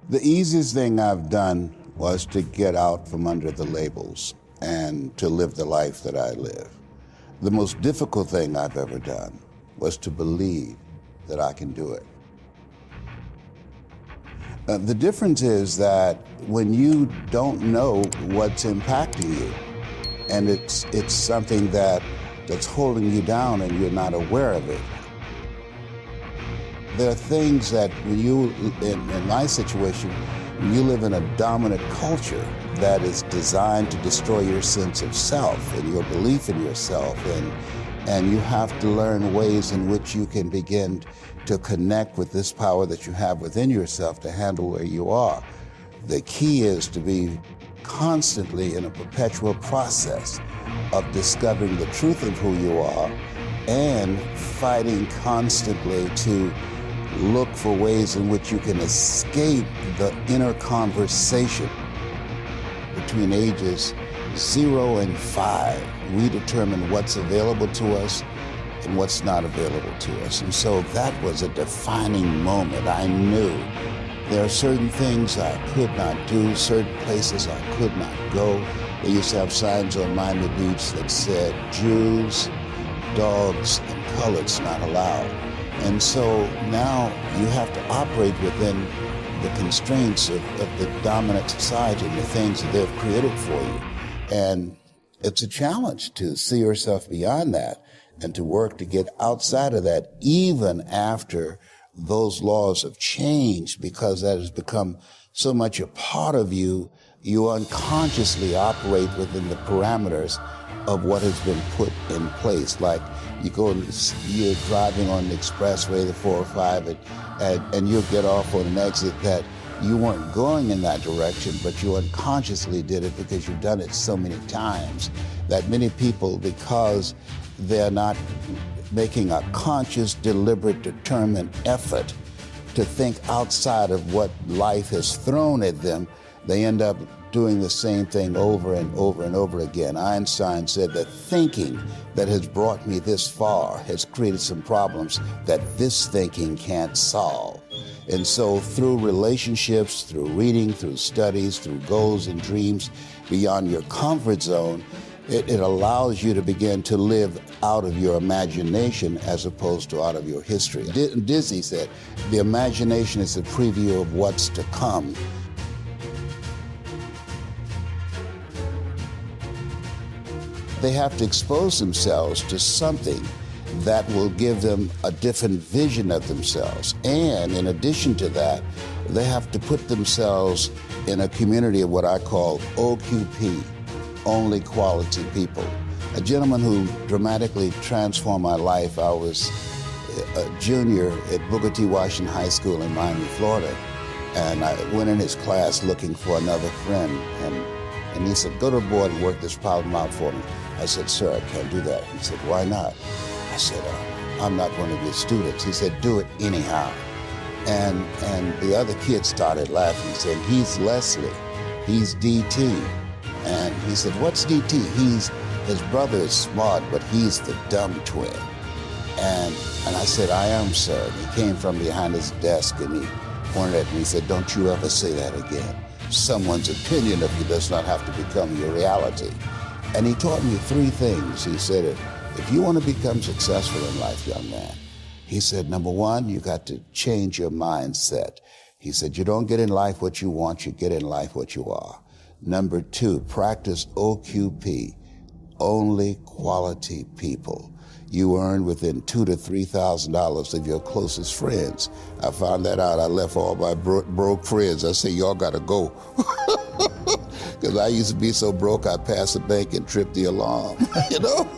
The easiest thing I've done was to get out from under the labels and to live the life that I live. The most difficult thing I've ever done was to believe that I can do it. The difference is that when you don't know what's impacting you, and it's something that's holding you down and you're not aware of it. There are things that when you, in my situation, when you live in a dominant culture that is designed to destroy your sense of self and your belief in yourself, and you have to learn ways in which you can begin to connect with this power that you have within yourself to handle where you are. The key is to be constantly in a perpetual process of discovering the truth of who you are and fighting constantly to look for ways in which you can escape the inner conversation. Between ages 0 and 5, we determine what's available to us and what's not available to us. And so that was a defining moment. I knew there are certain things I could not do, certain places I could not go. They used to have signs on Miami Beach that said, Jews, dogs, and coloreds not allowed. And so now you have to operate within the constraints of the dominant society and the things that they've created for you. And it's a challenge to see yourself beyond that and to work to get outside of that even after those laws have changed, because that has become so much a part of you, you unconsciously operate within the parameters of what has been put in place. Like you're driving on the expressway, the 405, and you'll get off on an exit that you weren't going in that direction, but you unconsciously did it because you've done it so many times that many people, because they're not making a conscious, deliberate, determined effort to think outside of what life has thrown at them, they end up doing the same thing over and over and over again. Einstein said that thinking that has brought me this far has created some problems that this thinking can't solve. And so through relationships, through reading, through studies, through goals and dreams beyond your comfort zone, it allows you to begin to live out of your imagination as opposed to out of your history. Disney said, the imagination is a preview of what's to come. They have to expose themselves to something that will give them a different vision of themselves. And in addition to that, they have to put themselves in a community of what I call OQP, only quality people. A gentleman who dramatically transformed my life. I was a junior at Booker T. Washington High School in Miami, Florida, and I went in his class looking for another friend, and he said, go to the board and work this problem out for me. I said, sir, I can't do that. He said, why not? I said, I'm not one of your students. He said, do it anyhow. And the other kids started laughing, saying, he's Leslie, he's DT. And he said, what's DT? His brother is smart, but he's the dumb twin. And I said, I am, sir. He came from behind his desk and he pointed at me and said, don't you ever say that again. Someone's opinion of you does not have to become your reality. And he taught me 3 things. He said, if you want to become successful in life, young man, he said, number 1, you got to change your mindset. He said, you don't get in life what you want, you get in life what you are. Number 2, practice OQP, only quality people. You earn within $2,000 to $3,000 of your closest friends. I found that out. I left all my broke friends. I said, y'all got to go. Because I used to be so broke, I passed the bank and tripped the alarm, you know?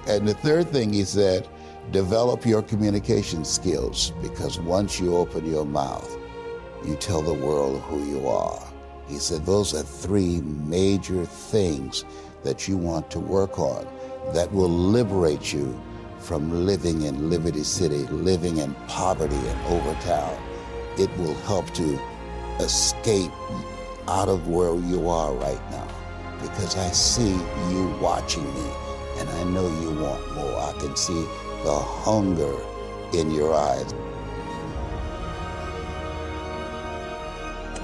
And the 3rd thing he said, develop your communication skills, because once you open your mouth, you tell the world who you are. He said, those are 3 major things that you want to work on that will liberate you from living in Liberty City, living in poverty in Overtown. It will help to escape out of where you are right now, because I see you watching me and I know you want more. I can see the hunger in your eyes.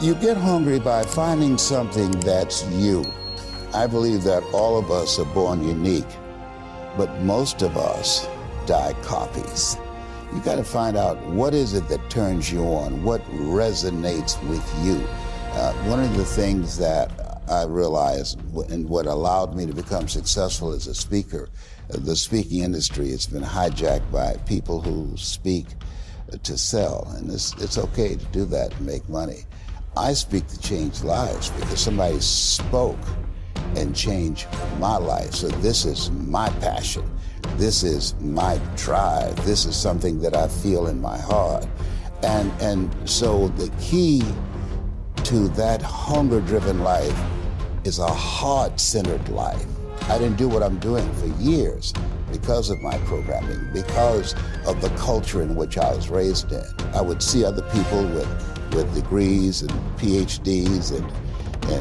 You get hungry by finding something that's you. I believe that all of us are born unique, but most of us die copies. You got to find out what is it that turns you on, what resonates with you. One of the things that I realized and what allowed me to become successful as a speaker, the speaking industry, it's been hijacked by people who speak to sell, and it's okay to do that and make money. I speak to change lives because somebody spoke and changed my life. So this is my passion. This is my drive. This is something that I feel in my heart. And so the key to that hunger-driven life is a heart-centered life. I didn't do what I'm doing for years because of my programming, because of the culture in which I was raised in. I would see other people with degrees and PhDs and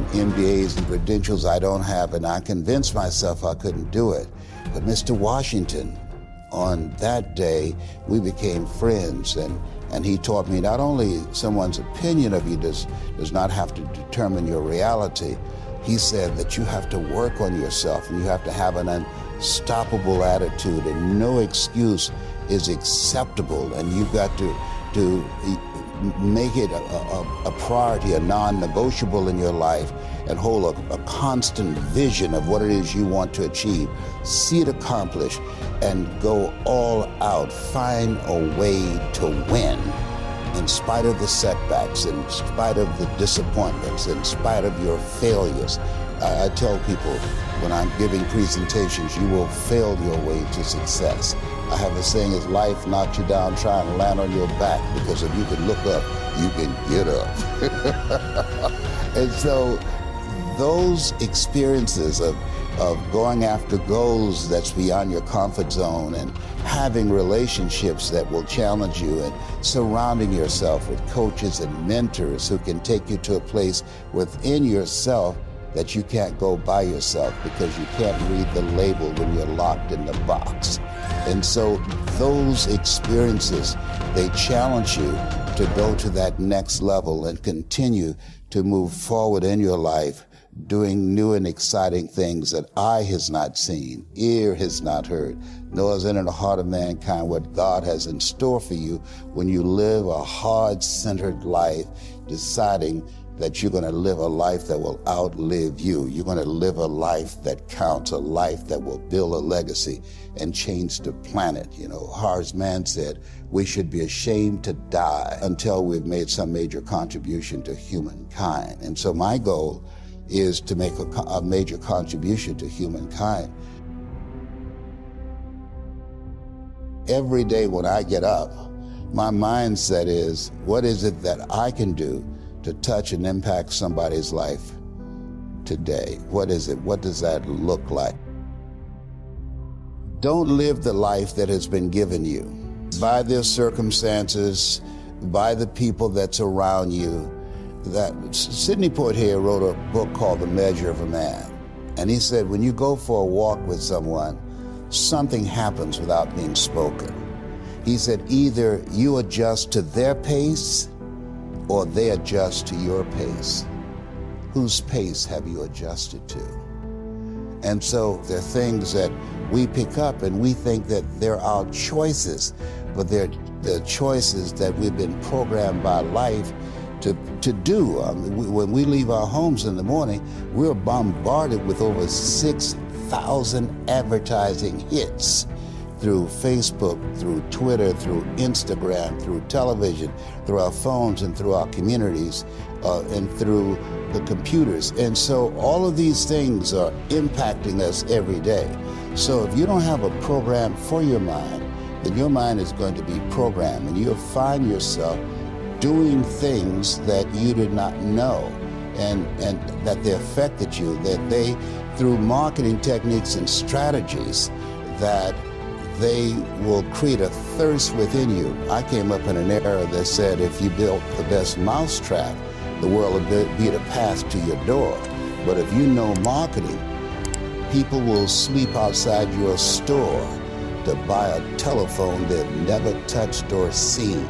MBAs and credentials I don't have, and I convinced myself I couldn't do it. But Mr. Washington, on that day, we became friends, and he taught me not only someone's opinion of you does not have to determine your reality. He said that you have to work on yourself and you have to have an unstoppable attitude, and no excuse is acceptable, and you've got to make it a priority, a non-negotiable in your life, and hold a constant vision of what it is you want to achieve. See it accomplished and go all out. Find a way to win in spite of the setbacks, in spite of the disappointments, in spite of your failures. I tell people when I'm giving presentations, you will fail your way to success. I have a saying, is life knocks you down, try and land on your back, because if you can look up, you can get up. And so those experiences of going after goals that's beyond your comfort zone, and having relationships that will challenge you, and surrounding yourself with coaches and mentors who can take you to a place within yourself that you can't go by yourself because you can't read the label when you're locked in the box. And so those experiences, they challenge you to go to that next level and continue to move forward in your life, doing new and exciting things that eye has not seen, ear has not heard, nor has entered the heart of mankind what God has in store for you when you live a heart-centered life, deciding that you're going to live a life that will outlive you. You're going to live a life that counts, a life that will build a legacy and change the planet. You know, Horace Mann said, we should be ashamed to die until we've made some major contribution to humankind. And so my goal is to make a major contribution to humankind. Every day when I get up, my mindset is, what is it that I can do to touch and impact somebody's life today? What is it? What does that look like? Don't live the life that has been given you by their circumstances, by the people that's around you. That Sidney Poitier wrote a book called The Measure of a Man. And he said, when you go for a walk with someone, something happens without being spoken. He said, either you adjust to their pace or they adjust to your pace. Whose pace have you adjusted to? And so there are things that we pick up and we think that they're our choices, but they're the choices that we've been programmed by life to do. When we leave our homes in the morning, we're bombarded with over 6,000 advertising hits through Facebook, through Twitter, through Instagram, through television, through our phones and through our communities, and through the computers. And so all of these things are impacting us every day. So if you don't have a program for your mind, then your mind is going to be programmed, and you'll find yourself doing things that you did not know, and that they affected you, that they, through marketing techniques and strategies, that they will create a thirst within you. I came up in an era that said if you built the best mousetrap, the world would be the path to your door. But if you know marketing, people will sleep outside your store to buy a telephone they've never touched or seen.